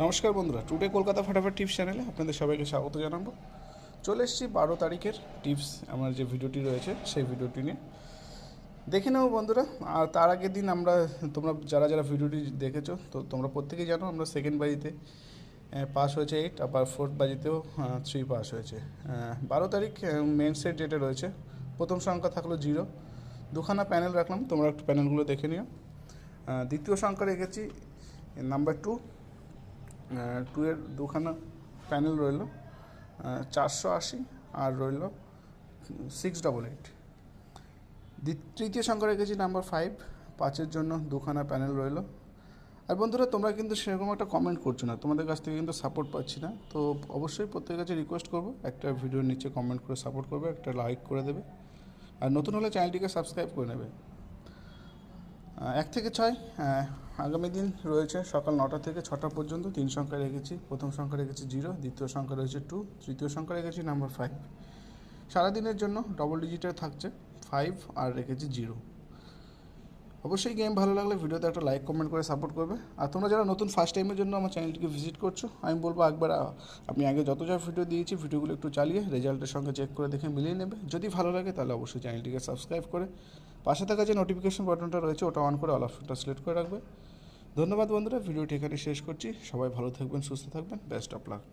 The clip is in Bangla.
নমস্কার বন্ধুরা, টুডে কলকাতা ফাটাফাট টিপস চ্যানেলে আপনাদের সবাইকে স্বাগত জানাবো। চলে এসেছি 12 তারিখের টিপস, আমার যে ভিডিওটি রয়েছে সেই ভিডিওটি নিয়ে দেখে নেবো বন্ধুরা। আর তার আগের দিন তোমরা যারা ভিডিওটি দেখেছো তো তোমরা প্রত্যেকেই জানো আমরা সেকেন্ড বাজিতে পাস হয়েছে 8, আবার ফোর্থ বাজিতেও 3 পাস হয়েছে। 12 তারিখ মেন সেট যেটা রয়েছে, প্রথম সংখ্যা থাকলো 0, দুখানা প্যানেল রাখলাম, তোমরা একটু প্যানেলগুলো দেখে নিও। দ্বিতীয় সংখ্যা রেখেছি নাম্বার 2, 2 এর দুখানা প্যানেল রইল 480, আর রইল 688। তৃতীয় সংখ্যা রেখেছি নাম্বার 5, 5-এর জন্য দুখানা প্যানেল রইল। আর বন্ধুরা, তোমরা কিন্তু সেরকম একটা কমেন্ট করছো না, তোমাদের কাছ থেকে কিন্তু সাপোর্ট পাচ্ছি না। তো অবশ্যই প্রত্যেকের কাছে রিকোয়েস্ট করবো, একটা ভিডিওর নিচে কমেন্ট করে সাপোর্ট করবে, একটা লাইক করে দেবে, আর নতুন হলে চ্যানেলটিকে সাবস্ক্রাইব করে নেবে। 1 থেকে 6 আগামী দিন রয়েছে সকাল 9টা থেকে 6টা পর্যন্ত। 3 সংখ্যা রেখেছি, প্রথম সংখ্যা রেখেছি 0, দ্বিতীয় সংখ্যা রয়েছে 2, তৃতীয় সংখ্যা রেখেছি নাম্বার 5। সারাদিনের জন্য ডবল ডিজিটের থাকছে 5, আর রেখেছি 0। অবশ্যই গেম ভালো লাগলে ভিডিওতে একটা লাইক কমেন্ট করে সাপোর্ট করবে। আর তোমরা যারা নতুন ফার্স্ট টাইমের জন্য আমার চ্যানেলটিকে ভিজিট করছো, আমি বলবো একবার আমি আগে যত যা ভিডিও দিয়েছি ভিডিওগুলো একটু চালিয়ে রেজাল্টের সঙ্গে চেক করে দেখে মিলিয়ে নেবে। যদি ভালো লাগে তাহলে অবশ্যই চ্যানেলটিকে সাবস্ক্রাইব করে পাশে থাকা যে নোটিফিকেশন বাটনটা রয়েছে ওটা অন করে অল অপশনটা সিলেক্ট করে রাখবে। ধন্যবাদ বন্ধুরা, ভিডিওটি এখানে শেষ করছি। সবাই ভালো থাকবেন, সুস্থ থাকবেন, বেস্ট অফ লাক।